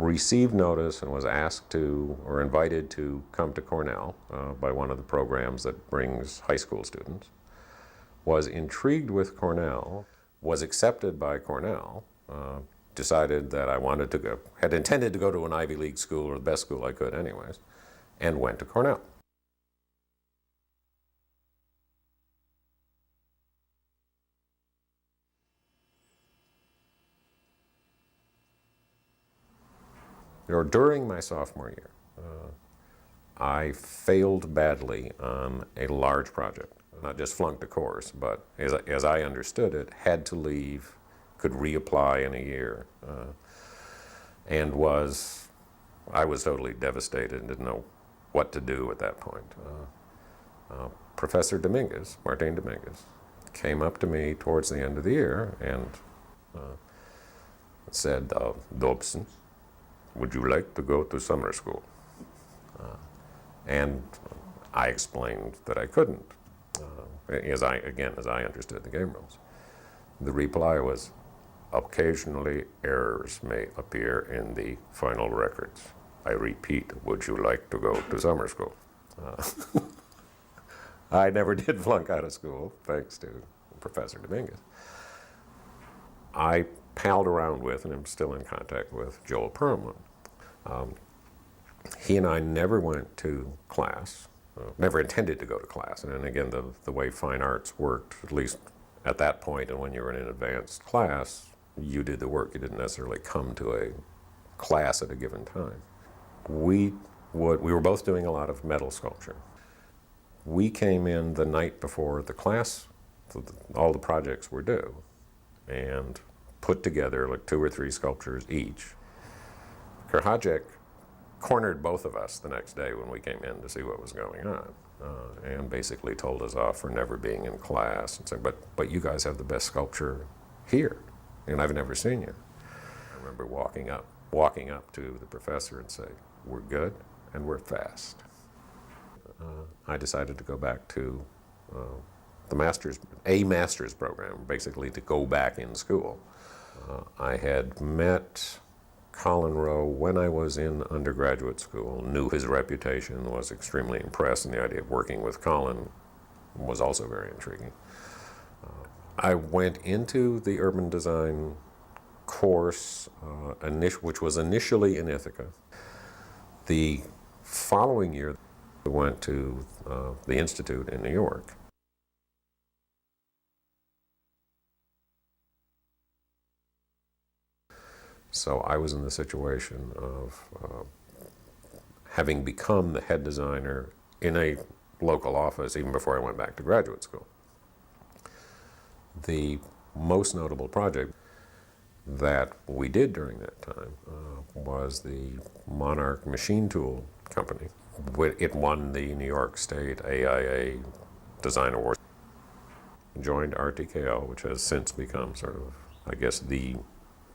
received notice and was asked to, or invited to come to Cornell by one of the programs that brings high school students, was intrigued with Cornell, was accepted by Cornell, decided that I wanted to go, had intended to go to an Ivy League school, or the best school I could anyways, and went to Cornell. During my sophomore year, I failed badly on a large project. Not just flunked a course, but as I understood it, had to leave, could reapply in a year, and I was totally devastated and didn't know what to do at that point. Professor Martin Dominguez, came up to me towards the end of the year and said, Dobson, would you like to go to summer school? And I explained that I couldn't, as I understood the game rules. The reply was, occasionally errors may appear in the final records. I repeat, would you like to go to summer school? I never did flunk out of school, thanks to Professor Dominguez. I palled around with, and am still in contact with, Joel Perlman. He and I never went to class, never intended to go to class. And again, the way fine arts worked, at least at that point and when you were in an advanced class, you did the work. You didn't necessarily come to a class at a given time. We were both doing a lot of metal sculpture. We came in the night before the class, all the projects were due, and put together like 2 or 3 sculptures each. Kerhajek cornered both of us the next day when we came in to see what was going on, and basically told us off for never being in class and said, but you guys have the best sculpture here, and I've never seen you. I remember walking up to the professor and say, we're good and we're fast. I decided to go back to a master's program, basically to go back in school. I had met Colin Rowe when I was in undergraduate school, knew his reputation, was extremely impressed, and the idea of working with Colin was also very intriguing. I went into the urban design course, which was initially in Ithaca. The following year, I went to the Institute in New York. So I was in the situation of having become the head designer in a local office even before I went back to graduate school. The most notable project that we did during that time was the Monarch Machine Tool Company. It won the New York State AIA Design Award. Joined RTKL, which has since become sort of, I guess, the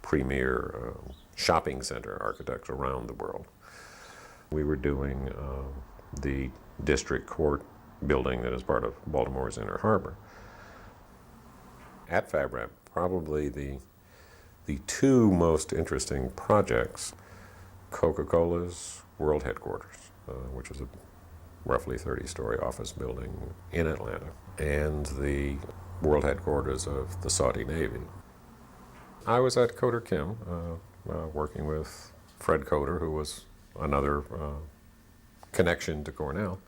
premier shopping center architects around the world. We were doing the district court building that is part of Baltimore's Inner Harbor. At FabRep, probably the 2 most interesting projects, Coca-Cola's world headquarters, which is a roughly 30-story office building in Atlanta, and the world headquarters of the Saudi Navy. I was at Coder Kim, working with Fred Coder, who was another connection to Cornell.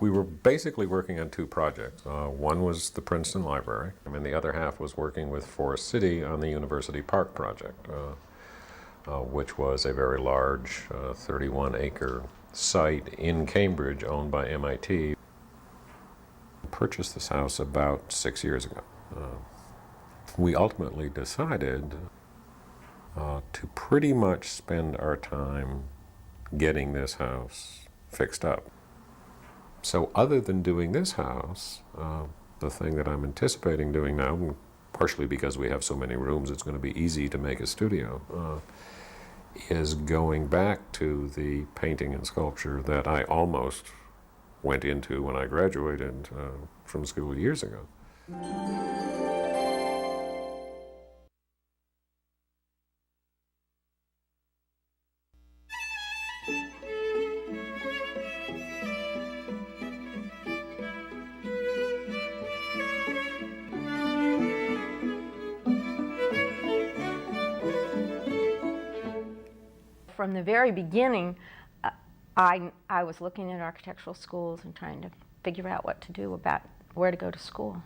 We were basically working on 2 projects. One was the Princeton Library, and the other half was working with Forest City on the University Park project, which was a very large 31-acre site in Cambridge owned by MIT. I purchased this house about 6 years ago. We ultimately decided to pretty much spend our time getting this house fixed up. So other than doing this house, the thing that I'm anticipating doing now, partially because we have so many rooms, it's going to be easy to make a studio, is going back to the painting and sculpture that I almost went into when I graduated from school years ago. from the very beginning, I was looking at architectural schools and trying to figure out what to do about where to go to school.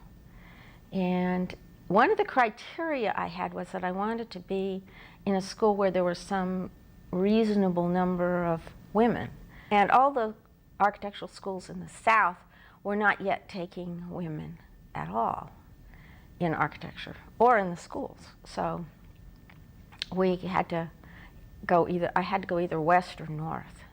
And one of the criteria I had was that I wanted to be in a school where there was some reasonable number of women. And all the architectural schools in the South were not yet taking women at all in architecture or in the schools. So we had to go I had to go either west or north.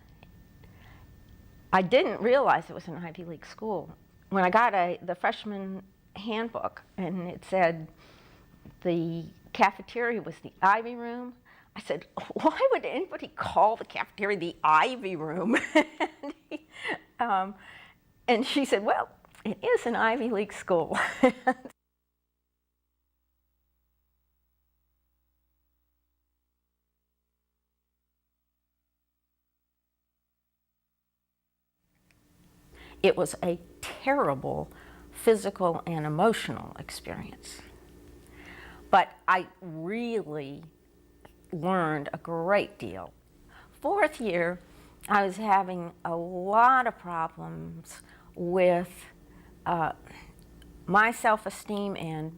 I didn't realize it was an Ivy League school. When I got the freshman handbook and it said the cafeteria was the Ivy room, I said, why would anybody call the cafeteria the Ivy room? And she said, well, it is an Ivy League school. It was a terrible physical and emotional experience. But I really learned a great deal. Fourth year, I was having a lot of problems with my self-esteem, and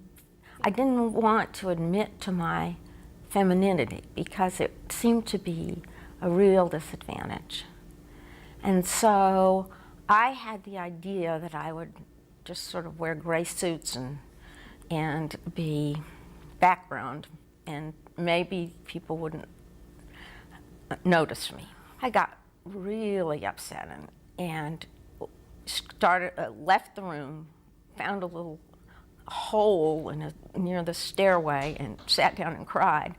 I didn't want to admit to my femininity because it seemed to be a real disadvantage. And so I had the idea that I would just sort of wear gray suits and be background, and maybe people wouldn't notice me. I got really upset and left the room, found a little hole near the stairway and sat down and cried.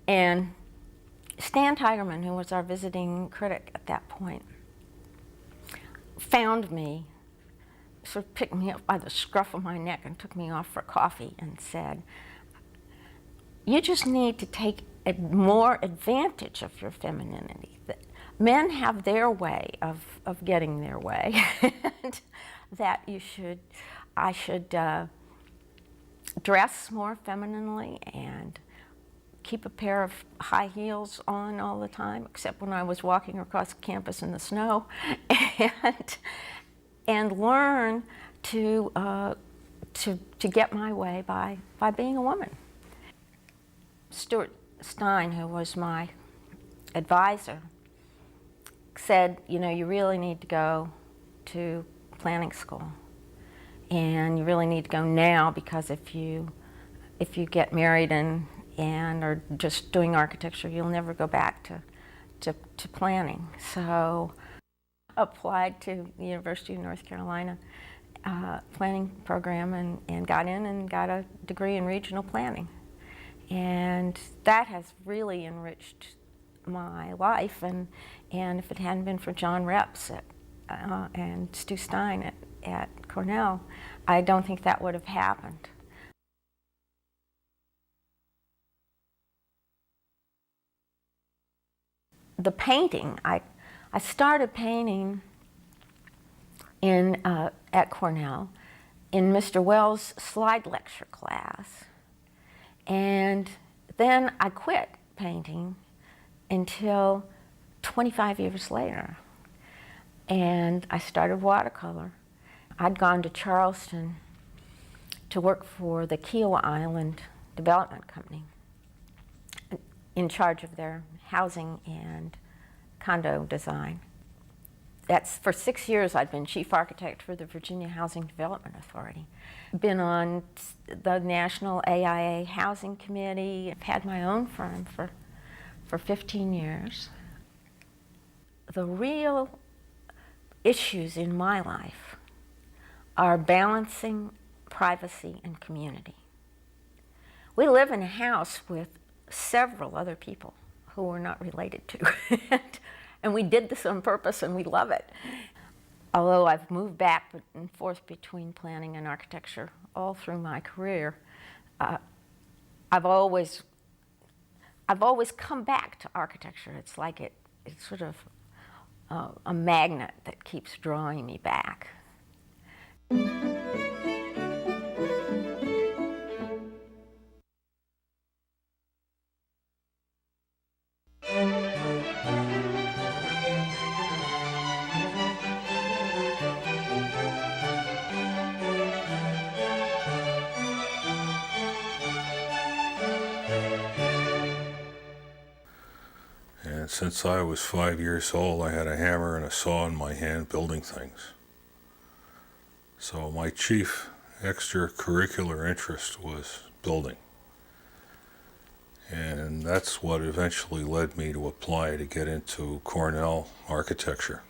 And Stan Tigerman, who was our visiting critic at that point, found me, sort of picked me up by the scruff of my neck and took me off for coffee and said, you just need to take more advantage of your femininity. Men have their way of getting their way, and that I should dress more femininely and keep a pair of high heels on all the time, except when I was walking across campus in the snow, and learn to get my way by being a woman. Stuart Stein, who was my advisor, said, you know, you really need to go to planning school, and you really need to go now, because if you get married and are just doing architecture, you'll never go back to planning. So applied to the University of North Carolina planning program and got in and got a degree in regional planning. And that has really enriched my life, and if it hadn't been for John Reps and Stu Stein at Cornell, I don't think that would have happened. The painting, I started painting at Cornell in Mr. Wells' slide lecture class, and then I quit painting until 25 years later, and I started watercolor. I'd gone to Charleston to work for the Kiowa Island Development Company, in charge of their housing and condo design. For 6 years I'd been chief architect for the Virginia Housing Development Authority. Been on the National AIA Housing Committee. I've had my own firm for 15 years. The real issues in my life are balancing privacy and community. We live in a house with several other people who we're not related to. And we did this on purpose, and we love it. Although I've moved back and forth between planning and architecture all through my career, I've always come back to architecture. It's like it's sort of a magnet that keeps drawing me back. since I was 5 years old, I had a hammer and a saw in my hand building things. So my chief extracurricular interest was building. And that's what eventually led me to apply to get into Cornell architecture.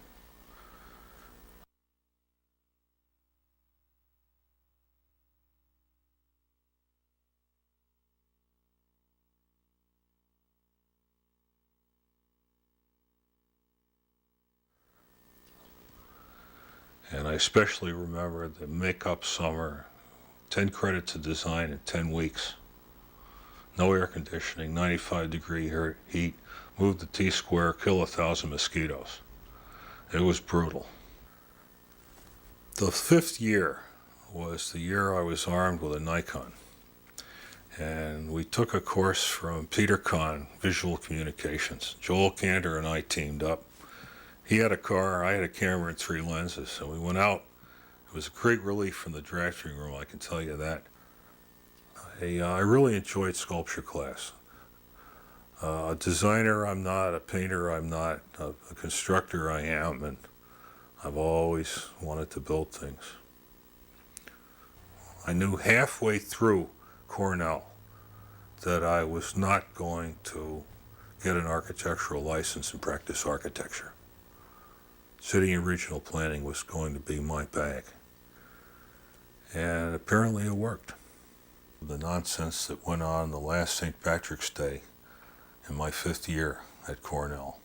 And I especially remember the make-up summer, 10 credits of design in 10 weeks. No air conditioning, 95-degree heat, move the T-square, kill 1,000 mosquitoes. It was brutal. The 5th year was the year I was armed with a Nikon. And we took a course from Peter Kahn, Visual Communications. Joel Cantor and I teamed up. He had a car, I had a camera and 3 lenses, and we went out. It was a great relief from the drafting room, I can tell you that. I really enjoyed sculpture class. A designer I'm not, a painter I'm not, a constructor I am, and I've always wanted to build things. I knew halfway through Cornell that I was not going to get an architectural license and practice architecture. City and regional planning was going to be my bag. And apparently it worked. The nonsense that went on the last St. Patrick's Day in my 5th year at Cornell,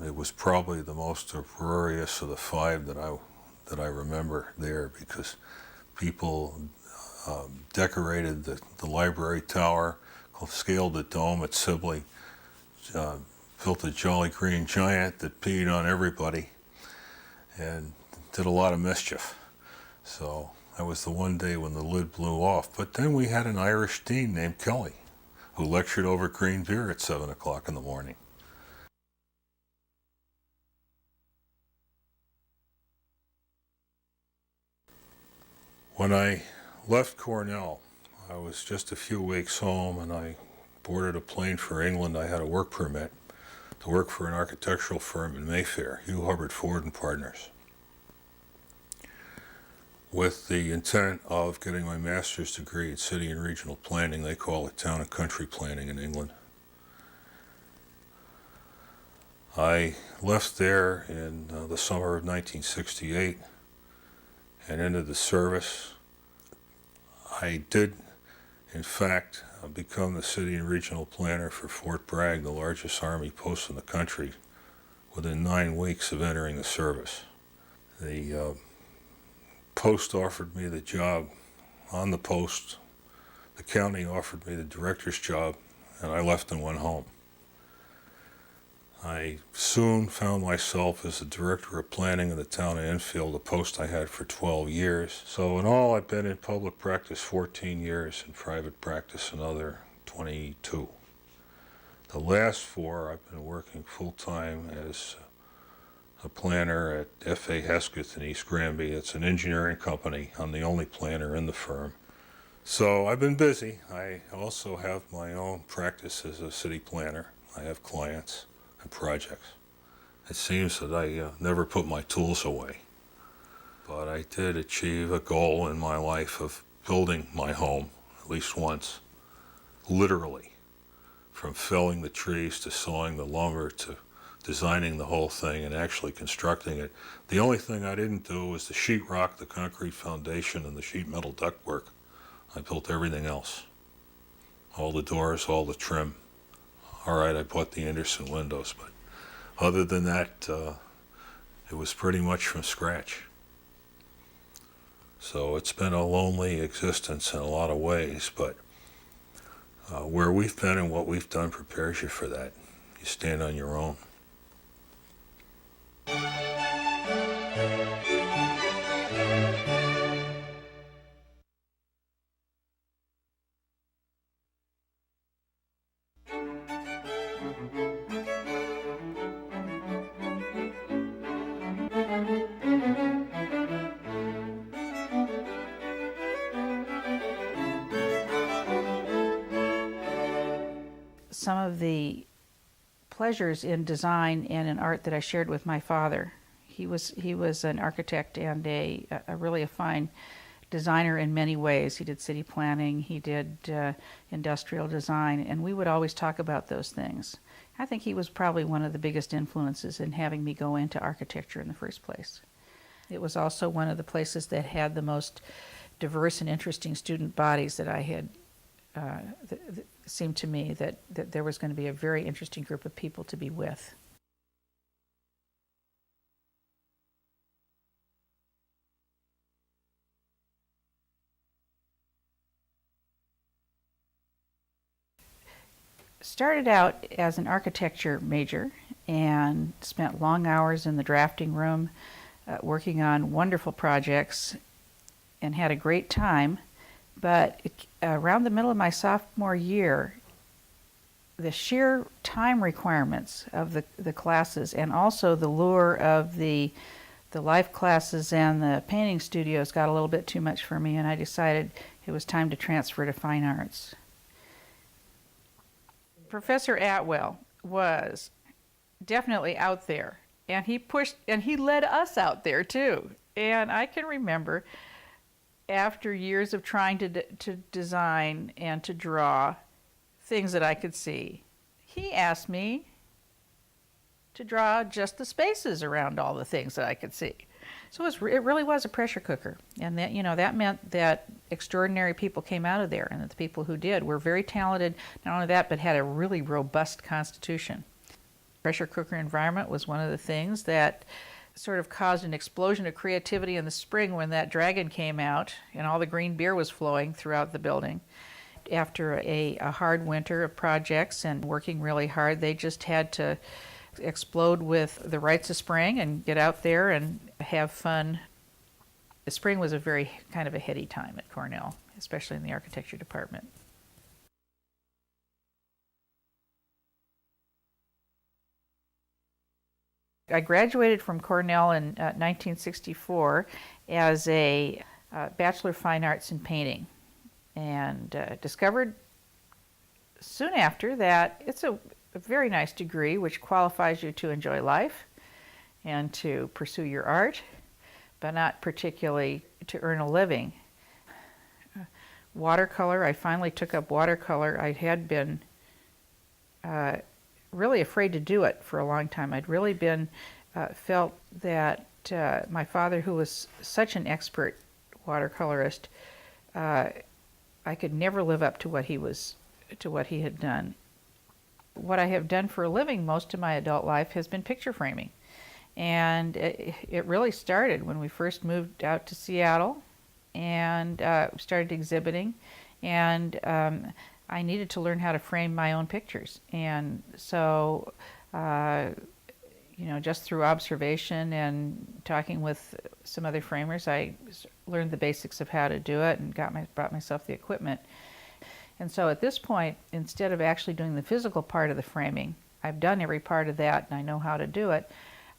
it was probably the most uproarious of the 5 that I remember there, because people decorated the library tower, scaled the dome at Sibley, built a Jolly Green Giant that peed on everybody, and did a lot of mischief. So that was the one day when the lid blew off. But then we had an Irish dean named Kelly, who lectured over green beer at 7 o'clock in the morning. When I left Cornell, I was just a few weeks home, and I boarded a plane for England. I had a work permit to work for an architectural firm in Mayfair, Hugh Hubbard Ford and Partners, with the intent of getting my master's degree in city and regional planning. They call it town and country planning in England. I left there in the summer of 1968 and entered the service. I did, in fact, become the city and regional planner for Fort Bragg, the largest Army post in the country, within 9 weeks of entering the service. The post offered me the job on the post. The county offered me the director's job, and I left and went home. I soon found myself as the director of planning in the town of Enfield, a post I had for 12 years. So in all, I've been in public practice 14 years, in private practice another 22. The last 4, I've been working full-time as a planner at F.A. Hesketh in East Granby. It's an engineering company. I'm the only planner in the firm. So I've been busy. I also have my own practice as a city planner. I have clients and projects. It seems that I never put my tools away. But I did achieve a goal in my life of building my home at least once, literally, from felling the trees to sawing the lumber to designing the whole thing and actually constructing it. The only thing I didn't do was the sheetrock, the concrete foundation, and the sheet metal ductwork. I built everything else. All the doors, all the trim. All right, I bought the Anderson windows, but other than that, it was pretty much from scratch. So it's been a lonely existence in a lot of ways, but where we've been and what we've done prepares you for that. You stand on your own. Some of the pleasures in design and in art that I shared with my father. He was an architect and a really fine designer in many ways. He did city planning, he did industrial design, and we would always talk about those things. I think he was probably one of the biggest influences in having me go into architecture in the first place. It was also one of the places that had the most diverse and interesting student bodies that I had. Seemed to me that there was going to be a very interesting group of people to be with. Started out as an architecture major and spent long hours in the drafting room working on wonderful projects and had a great time. But around the middle of my sophomore year, the sheer time requirements of the classes and also the lure of the life classes and the painting studios got a little bit too much for me, and I decided it was time to transfer to fine arts. Professor Atwell was definitely out there, and he led us out there too. And I can remember after years of trying to design and to draw things that I could see, he asked me to draw just the spaces around all the things that I could see. So it really was a pressure cooker, and that meant that extraordinary people came out of there, and that the people who did were very talented, not only that, but had a really robust constitution. Pressure cooker environment was one of the things that sort of caused an explosion of creativity in the spring when that dragon came out and all the green beer was flowing throughout the building. After a hard winter of projects and working really hard, they just had to explode with the rites of spring and get out there and have fun. The spring was a very kind of a heady time at Cornell, especially in the architecture department. I graduated from Cornell in 1964 as a Bachelor of Fine Arts in Painting, and discovered soon after that it's a very nice degree which qualifies you to enjoy life and to pursue your art, but not particularly to earn a living. Watercolor, I finally took up watercolor. I had been really afraid to do it for a long time. I'd really been felt that my father, who was such an expert watercolorist, I could never live up to what he had done. What I have done for a living most of my adult life has been picture framing, and it really started when we first moved out to Seattle and started exhibiting, and I needed to learn how to frame my own pictures. And so, just through observation and talking with some other framers, I learned the basics of how to do it and brought myself the equipment. And so at this point, instead of actually doing the physical part of the framing, I've done every part of that and I know how to do it.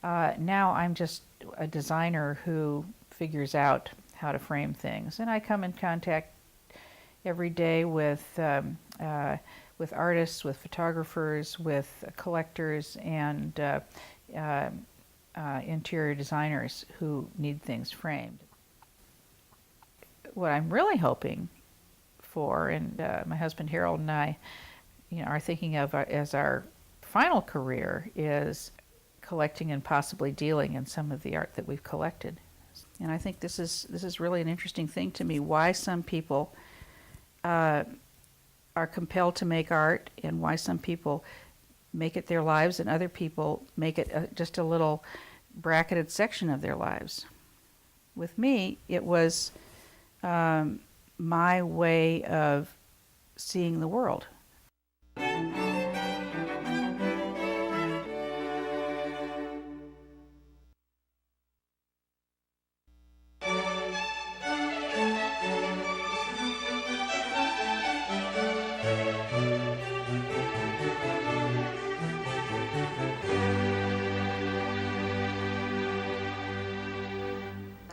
Now I'm just a designer who figures out how to frame things. And I come in contact every day with artists, with photographers, with collectors, and interior designers who need things framed. What I'm really hoping for, and my husband Harold and I, are thinking of as our final career, is collecting and possibly dealing in some of the art that we've collected. And I think this is really an interesting thing to me, why some people are compelled to make art and why some people make it their lives and other people make it just a little bracketed section of their lives. With me, it was my way of seeing the world.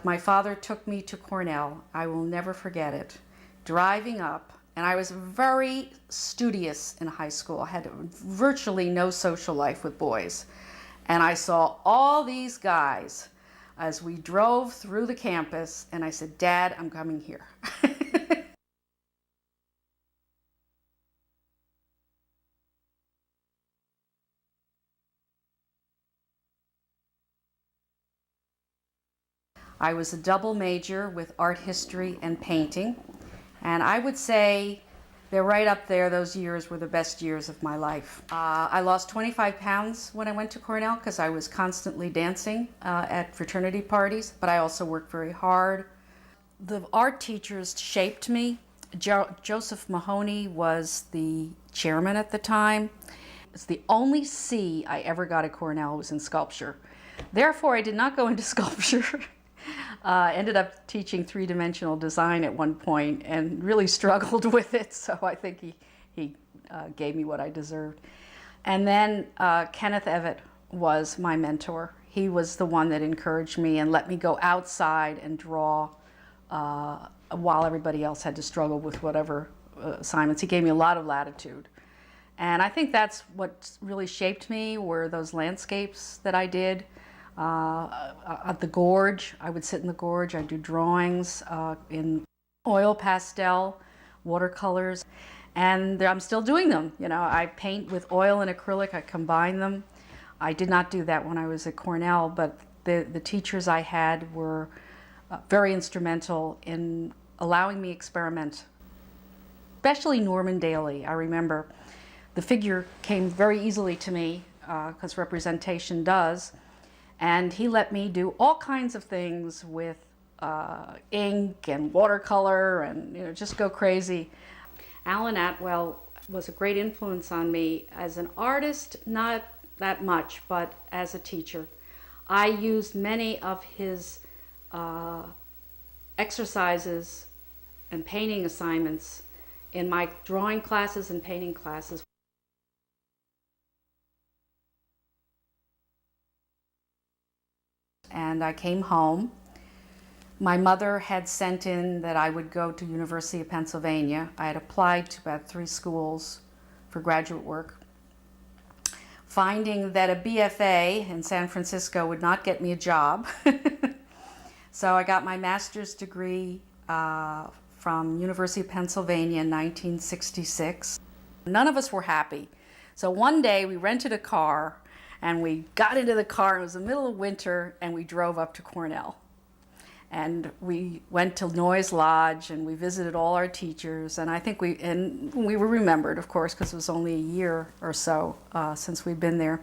My father took me to Cornell. I will never forget it. Driving up And I was very studious in high school. I had virtually no social life with boys. And I saw all these guys as we drove through the campus, and I said, Dad, I'm coming here. I was a double major with art history and painting, and I would say they're right up there. Those years were the best years of my life. I lost 25 pounds when I went to Cornell because I was constantly dancing at fraternity parties, but I also worked very hard. The art teachers shaped me. Joseph Mahoney was the chairman at the time. It's the only C I ever got at Cornell was in sculpture. Therefore, I did not go into sculpture. Ended up teaching three-dimensional design at one point and really struggled with it, so I think he gave me what I deserved. And then Kenneth Evett was my mentor. He was the one that encouraged me and let me go outside and draw while everybody else had to struggle with whatever assignments. He gave me a lot of latitude. And I think that's what really shaped me, were those landscapes that I did. At the gorge, I would sit in the gorge, I'd do drawings in oil pastel, watercolors, and I'm still doing them. You know, I paint with oil and acrylic, I combine them. I did not do that when I was at Cornell, but the teachers I had were very instrumental in allowing me experiment. Especially Norman Daly, I remember. The figure came very easily to me, because representation does. And he let me do all kinds of things with ink and watercolor and just go crazy. Alan Atwell was a great influence on me as an artist, not that much, but as a teacher. I used many of his exercises and painting assignments in my drawing classes and painting classes. And I came home. My mother had sent in that I would go to University of Pennsylvania. I had applied to about 3 schools for graduate work. Finding that a BFA in San Francisco would not get me a job. So I got my master's degree from University of Pennsylvania in 1966. None of us were happy. So one day we rented a car and we got into the car, it was the middle of winter, and we drove up to Cornell. And we went to Noyes Lodge and we visited all our teachers, and I think we were remembered, of course, because it was only a year or so since we'd been there.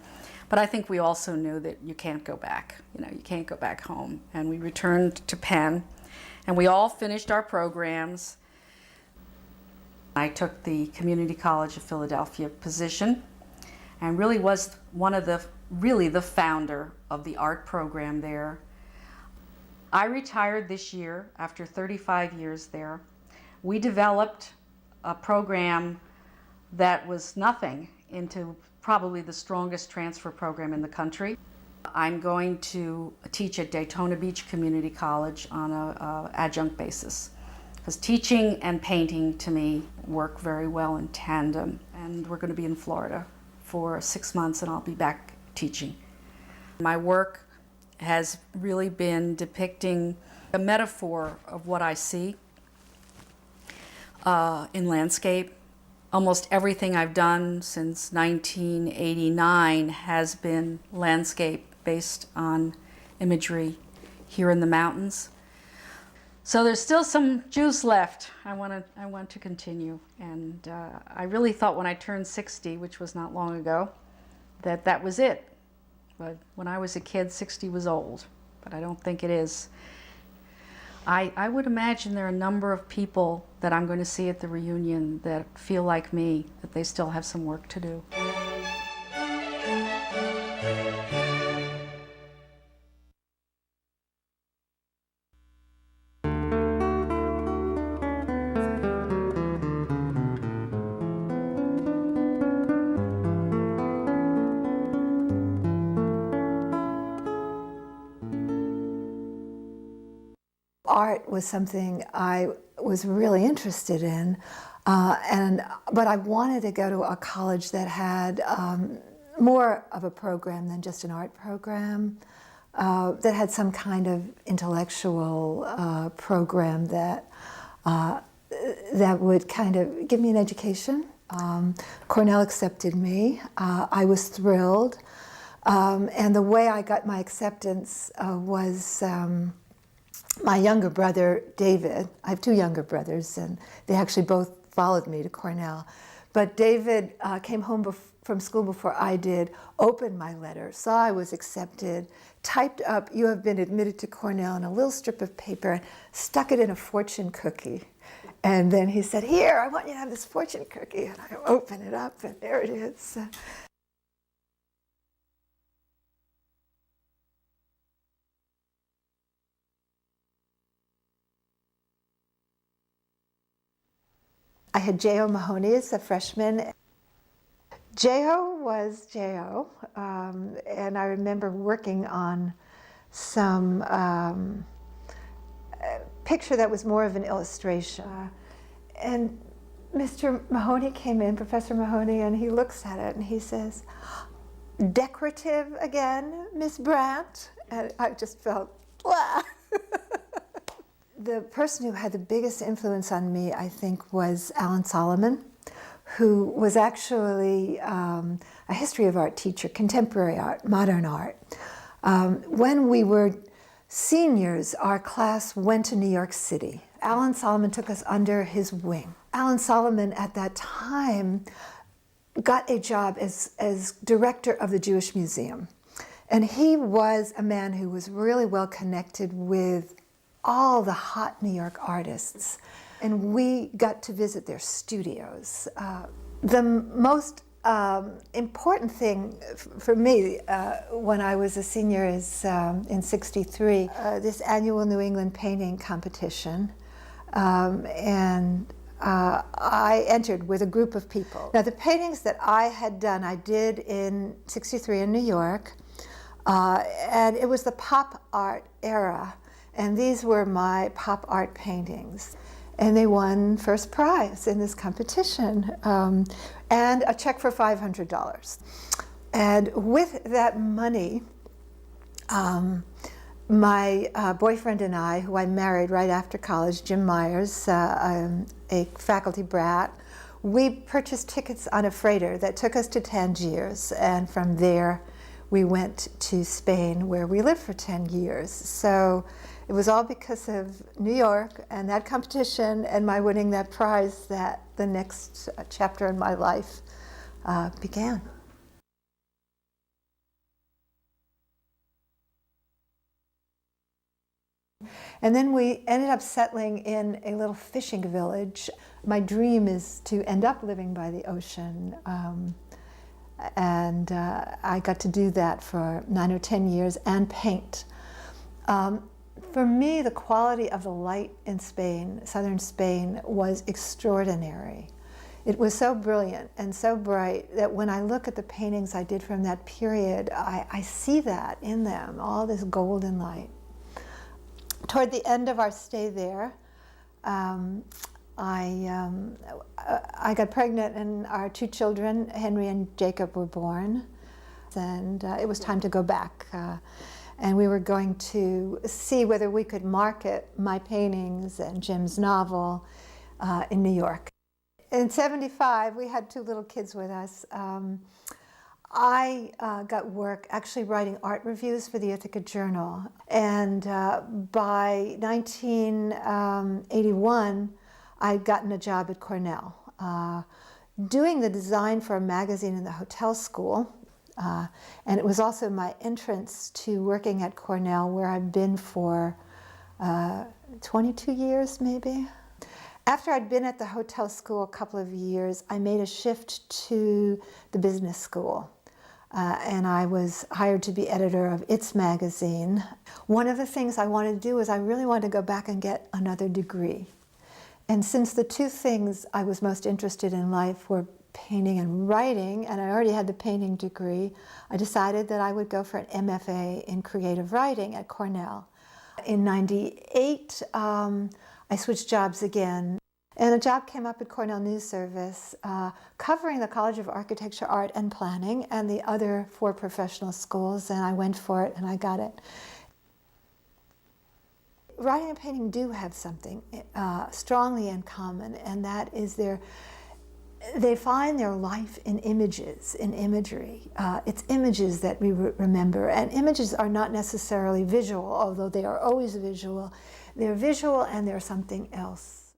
But I think we also knew that you can't go back, you can't go back home. And we returned to Penn, and we all finished our programs. I took the Community College of Philadelphia position, and really was one of the founder of the art program there. I retired this year after 35 years there. We developed a program that was nothing into probably the strongest transfer program in the country. I'm going to teach at Daytona Beach Community College on an adjunct basis, because teaching and painting to me work very well in tandem, and we're going to be in Florida for 6 months, and I'll be back teaching. My work has really been depicting a metaphor of what I see in landscape. Almost everything I've done since 1989 has been landscape based on imagery here in the mountains. So there's still some juice left. I want to continue, and I really thought when I turned 60, which was not long ago, that was it. But when I was a kid, 60 was old, but I don't think it is. I would imagine there are a number of people that I'm going to see at the reunion that feel like me, that they still have some work to do. Art was something I was really interested in. But I wanted to go to a college that had more of a program than just an art program, that had some kind of intellectual program that would kind of give me an education. Cornell accepted me. I was thrilled. And the way I got my acceptance was my younger brother, David. I have two younger brothers, and they actually both followed me to Cornell. But David came home from school before I did, opened my letter, saw I was accepted, typed up, "You have been admitted to Cornell," on a little strip of paper, and stuck it in a fortune cookie. And then he said, "Here, I want you to have this fortune cookie." And I open it up, and there it is. I had J.O. Mahoney as a freshman. J.O. was J.O., and I remember working on some picture that was more of an illustration. And Mr. Mahoney came in, Professor Mahoney, and he looks at it and he says, "Decorative again, Miss Brandt?" And I just felt, blah. The person who had the biggest influence on me, I think, was Alan Solomon, who was actually a history of art teacher, contemporary art, modern art. When we were seniors, our class went to New York City. Alan Solomon took us under his wing. Alan Solomon at that time got a job as director of the Jewish Museum. And he was a man who was really well connected with all the hot New York artists. And we got to visit their studios. The most important thing for me when I was a senior is in '63, this annual New England painting competition. I entered with a group of people. Now the paintings that I had done, I did in '63 in New York, and it was the pop art era, and these were my pop art paintings. And they won first prize in this competition, and a check for $500. And with that money, my boyfriend and I, who I married right after college, Jim Myers, a faculty brat, we purchased tickets on a freighter that took us to Tangiers, and from there we went to Spain, where we lived for 10 years. So it was all because of New York and that competition and my winning that prize that the next chapter in my life began. And then we ended up settling in a little fishing village. My dream is to end up living by the ocean. And I got to do that for 9 or 10 years and paint. For me, the quality of the light in Spain, southern Spain, was extraordinary. It was so brilliant and so bright that when I look at the paintings I did from that period, I see that in them, all this golden light. Toward the end of our stay there, I got pregnant and our two children, Henry and Jacob, were born. And it was time to go back. And we were going to see whether we could market my paintings and Jim's novel in New York. In '75, we had two little kids with us. I got work actually writing art reviews for the Ithaca Journal. And by 1981, I'd gotten a job at Cornell, doing the design for a magazine in the hotel school. And it was also my entrance to working at Cornell, where I've been for 22 years, maybe. After I'd been at the hotel school a couple of years, I made a shift to the business school. And I was hired to be editor of its magazine. One of the things I wanted to do was I really wanted to go back and get another degree. And since the two things I was most interested in life were painting and writing, and I already had the painting degree, I decided that I would go for an MFA in creative writing at Cornell. In '98, I switched jobs again, And a job came up at Cornell News Service covering the College of Architecture, Art, and Planning and the other 4 professional schools, and I went for it and I got it. Writing and painting do have something strongly in common, and that is they find their life in images, in imagery. It's images that we remember, and images are not necessarily visual, although they are always visual. They're visual and they're something else.